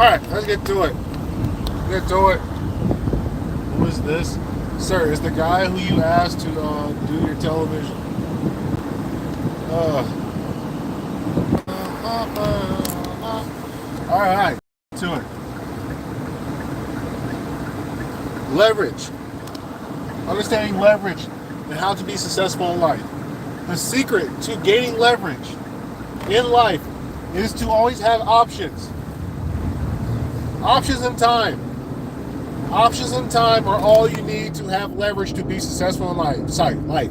Alright, let's get to it. Get to it. Who is this? Sir, is the guy who you asked to do your television. Alright, to it. Leverage. Understanding leverage and how to be successful in life. The secret to gaining leverage in life is to always have options. Options and time. Options and time are all you need to have leverage to be successful in life.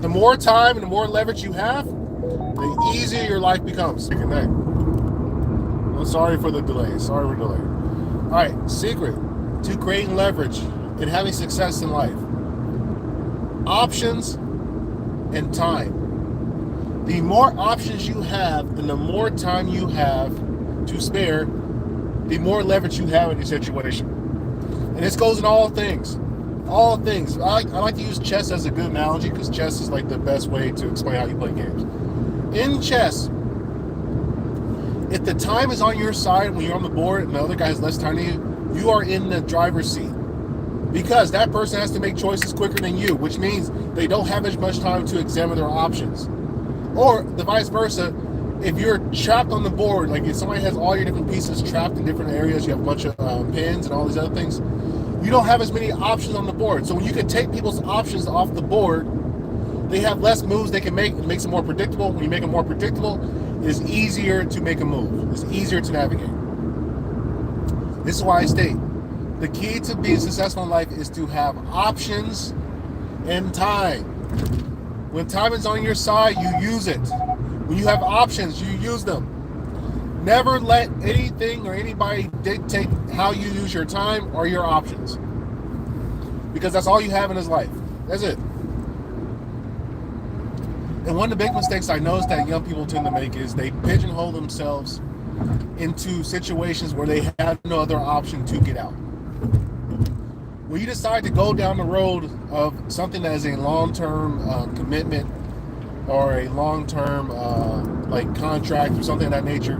The more time and the more leverage you have, the easier your life becomes. Good night. I'm sorry for the delay. Sorry for the delay. All right, secret to creating leverage and having success in life. Options and time. The more options you have and the more time you have to spare, the more leverage you have in your situation. And this goes in all things. All things. I like to use chess as a good analogy because chess is like the best way to explain how you play games. In chess, if the time is on your side when you're on the board and the other guy has less time than you, you are in the driver's seat. Because that person has to make choices quicker than you, which means they don't have as much time to examine their options. Or the vice versa, if you're trapped on the board, like if somebody has all your different pieces trapped in different areas, you have a bunch of pins and all these other things, you don't have as many options on the board. So when you can take people's options off the board, they have less moves they can make. It makes it more predictable. When you make it more predictable, it's easier to make a move. It's easier to navigate. This is why I state, the key to being successful in life is to have options and time. When time is on your side, you use it. When you have options, you use them. Never let anything or anybody dictate how you use your time or your options. Because that's all you have in this life. That's it. And one of the big mistakes I notice that young people tend to make is they pigeonhole themselves into situations where they have no other option to get out. When you decide to go down the road of something that is a long-term commitment or a long-term like contract or something of that nature,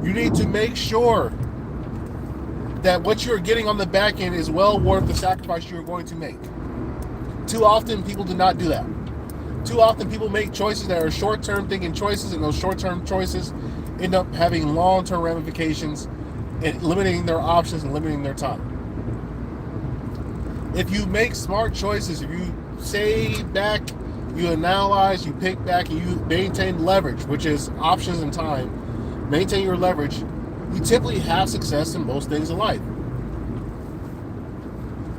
you need to make sure that what you're getting on the back end is well worth the sacrifice you're going to make. Too often people do not do that. Too often people make choices that are short-term thinking choices, and those short-term choices end up having long-term ramifications and limiting their options and limiting their time. If you make smart choices, if you save back, you analyze, you pick back, and you maintain leverage, which is options and time, maintain your leverage, you typically have success in most things in life.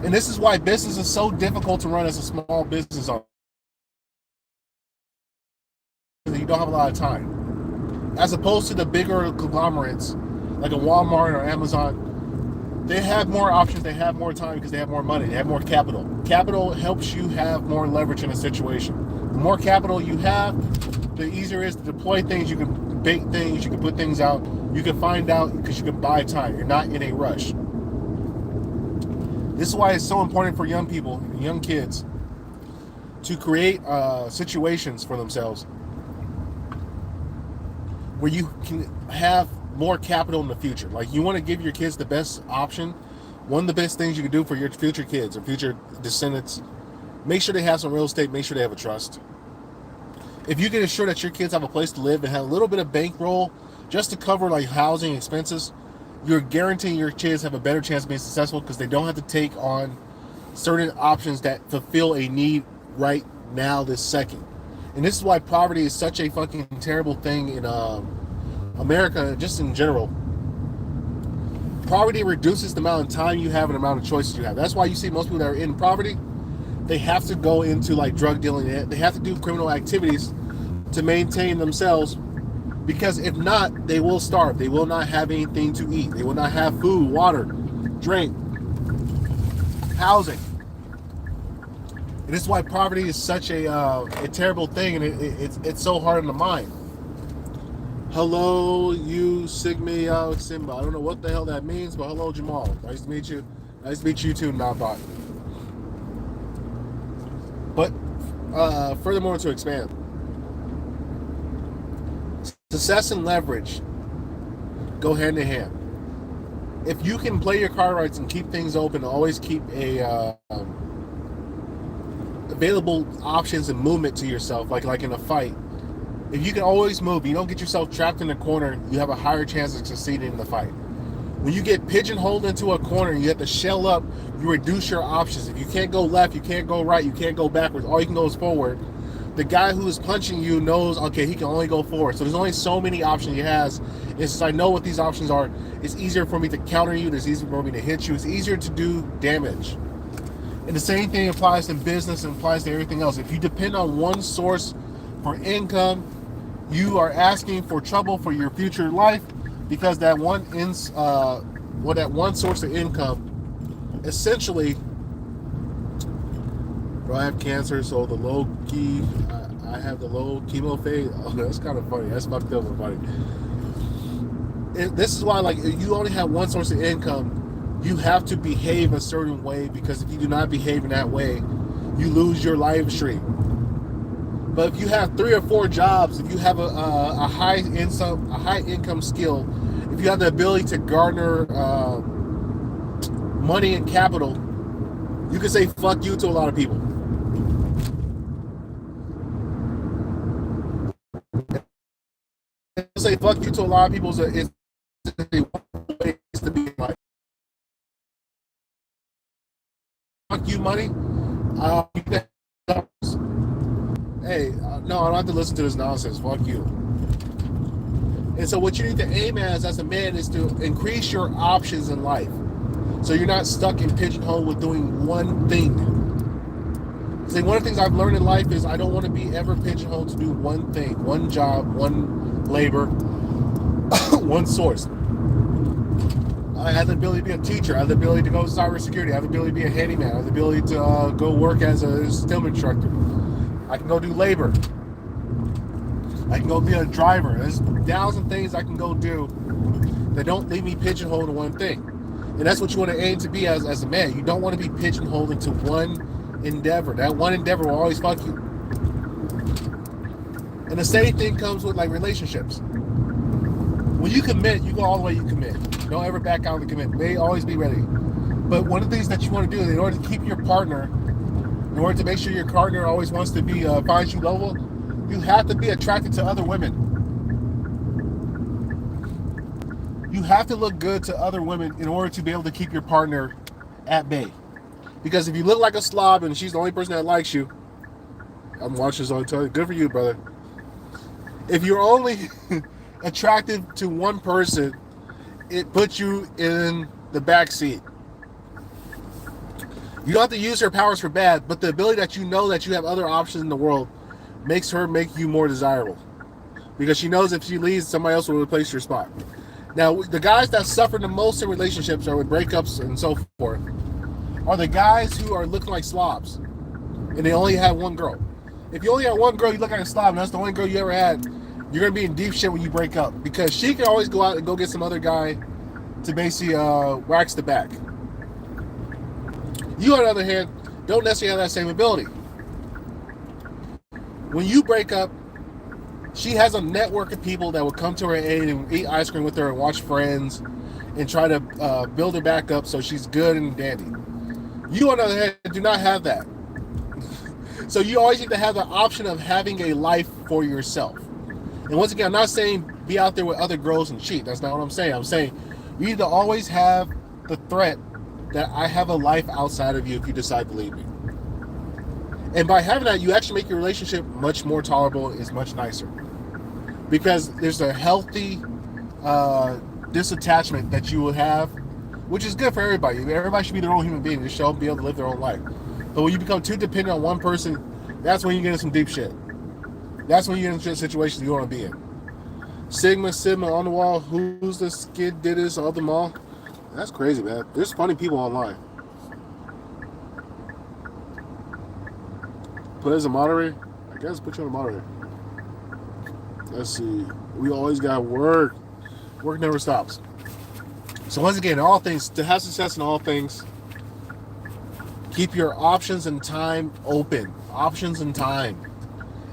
And this is why business is so difficult to run as a small business owner. You don't have a lot of time. As opposed to the bigger conglomerates, like a Walmart or Amazon, they have more options, they have more time because they have more money, they have more capital. Capital helps you have more leverage in a situation. The more capital you have, the easier it is to deploy things. You can bake things, you can put things out, you can find out because you can buy time. You're not in a rush. This is why it's so important for young people, young kids, to create situations for themselves where you can have more capital in the future. Like, you want to give your kids the best option. One of the best things you can do for your future kids or future descendants, make sure they have some real estate, make sure they have a trust. If you can ensure that your kids have a place to live and have a little bit of bankroll just to cover like housing expenses, you're guaranteeing your kids have a better chance of being successful because they don't have to take on certain options that fulfill a need right now, this second. And this is why poverty is such a fucking terrible thing in America, just in general. Poverty reduces the amount of time you have and the amount of choices you have. That's why you see most people that are in poverty, they have to go into like drug dealing. They have to do criminal activities to maintain themselves, because if not, they will starve. They will not have anything to eat. They will not have food, water, drink, housing. And this is why poverty is such a terrible thing, and it's so hard on the mind. Hello, you Sigma Simba. I don't know what the hell that means, but hello, Jamal. Nice to meet you. Nice to meet you too, Nabot. But furthermore, to expand, success and leverage go hand in hand. if you can play your card rights and keep things open, always keep a available options and movement to yourself, like in a fight. If you can always move, you don't get yourself trapped in a corner, you have a higher chance of succeeding in the fight. When you get pigeonholed into a corner and you have to shell up, you reduce your options. If you can't go left, you can't go right, you can't go backwards, all you can go is forward. The guy who is punching you knows, okay, he can only go forward. So there's only so many options he has. It's just, I know what these options are. It's easier for me to counter you. It's easier for me to hit you. It's easier to do damage. And the same thing applies to business and applies to everything else. If you depend on one source for income, you are asking for trouble for your future life, because that one source of income, essentially, bro, I have cancer, so the low key, I have the low chemo phase. Oh, that's kind of funny. That's fucked up and funny. This is why, like, if you only have one source of income, you have to behave a certain way, because if you do not behave in that way, you lose your live stream. But if you have 3 or 4 jobs, if you have a high income skill, if you have the ability to garner money and capital, you can say fuck you to a lot of people. Say fuck you to a lot of people is a way to be like, fuck you money. Hey, no, I don't have to listen to this nonsense. Fuck you. And so what you need to aim at as a man is to increase your options in life, so you're not stuck in pigeonhole with doing one thing. See, one of the things I've learned in life is I don't want to be ever pigeonholed to do one thing, one job, one labor, one source. I have the ability to be a teacher. I have the ability to go to cybersecurity. I have the ability to be a handyman. I have the ability to go work as a STEM instructor. I can go do labor. I can go be a driver. There's 1,000 things I can go do that don't leave me pigeonholed to one thing. And that's what you want to aim to be as a man. You don't want to be pigeonholed into one endeavor. That one endeavor will always fuck you. And the same thing comes with like relationships. When you commit, you go all the way you commit. Don't ever back out of the commitment. May always be ready. But one of the things that you want to do in order to keep your partner, in order to make sure your partner always wants to be finds you lovable, you have to be attracted to other women. You have to look good to other women in order to be able to keep your partner at bay. Because if you look like a slob and she's the only person that likes you, I'm watching this on telling you, good for you, brother. If you're only attracted to one person, it puts you in the back seat. You don't have to use her powers for bad, but the ability that you know that you have other options in the world makes her make you more desirable. Because she knows if she leaves, somebody else will replace your spot. Now, the guys that suffer the most in relationships or with breakups and so forth are the guys who are looking like slobs and they only have one girl. If you only have one girl, you look like a slob and that's the only girl you ever had, you're going to be in deep shit when you break up, because she can always go out and go get some other guy to basically wax the back. You, on the other hand, don't necessarily have that same ability. When you break up, she has a network of people that will come to her aid and eat ice cream with her and watch Friends and try to build her back up so she's good and dandy. You, on the other hand, do not have that. So you always need to have the option of having a life for yourself. And once again, I'm not saying be out there with other girls and cheat. That's not what I'm saying. I'm saying you need to always have the threat that I have a life outside of you if you decide to leave me. And by having that, you actually make your relationship much more tolerable. It's much nicer. Because there's a healthy disattachment that you will have, which is good for everybody. Everybody should be their own human being. They should be able to live their own life. But when you become too dependent on one person, that's when you get into some deep shit. That's when you get into situations you don't want to be in. Sigma on the wall. Who's the skid did this all the mall? That's crazy, man. There's funny people online. Put as a moderator? I guess put you on a moderator. Let's see. We always got work. Work never stops. So once again, all things, to have success in all things, keep your options and time open. Options and time.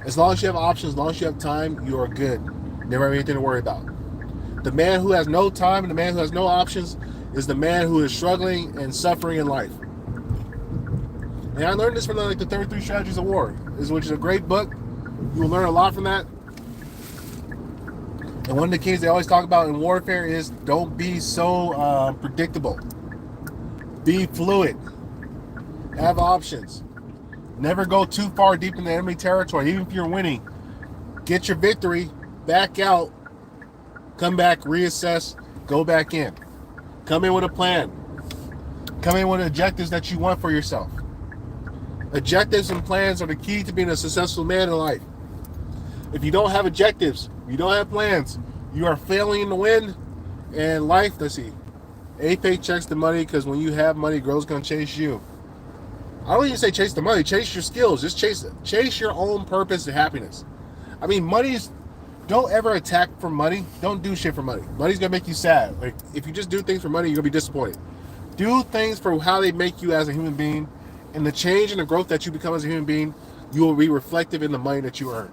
As long as you have options, as long as you have time, you are good. Never have anything to worry about. The man who has no time and the man who has no options is the man who is struggling and suffering in life. And I learned this from the 33 Strategies of War, which is a great book. You will learn a lot from that. And one of the keys they always talk about in warfare is don't be so predictable. Be fluid. Have options. Never go too far deep in the enemy territory, even if you're winning. Get your victory, back out, come back, reassess, go back in. Come in with a plan. Come in with objectives that you want for yourself. Objectives and plans are the key to being a successful man in life. If you don't have objectives, you don't have plans, you are failing to win. And life, let's see, A paychecks the money, because when you have money, girls gonna chase you. I don't even say chase the money, chase your skills. Just chase your own purpose and happiness. I mean, don't ever attack for money. Don't do shit for money. Money's gonna make you sad. Like, if you just do things for money, you're gonna be disappointed. Do things for how they make you as a human being, and the change and the growth that you become as a human being, you will be reflective in the money that you earn.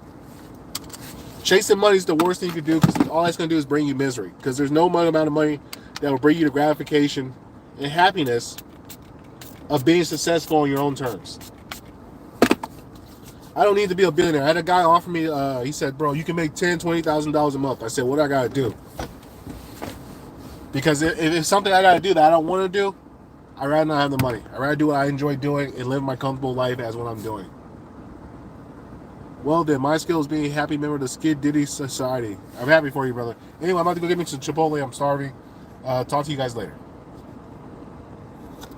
Chasing money is the worst thing you can do, because all that's going to do is bring you misery. Because there's no amount of money that will bring you the gratification and happiness of being successful on your own terms. I don't need to be a billionaire. I had a guy offer me, he said, bro, you can make $10,000, $20,000 a month. I said, what do I got to do? Because if it's something I got to do that I don't want to do, I'd rather not have the money. I'd rather do what I enjoy doing and live my comfortable life as what I'm doing. Well then, my skill is being a happy member of the Skid Diddy Society. I'm happy for you, brother. Anyway, I'm about to go get me some Chipotle. I'm starving. Talk to you guys later.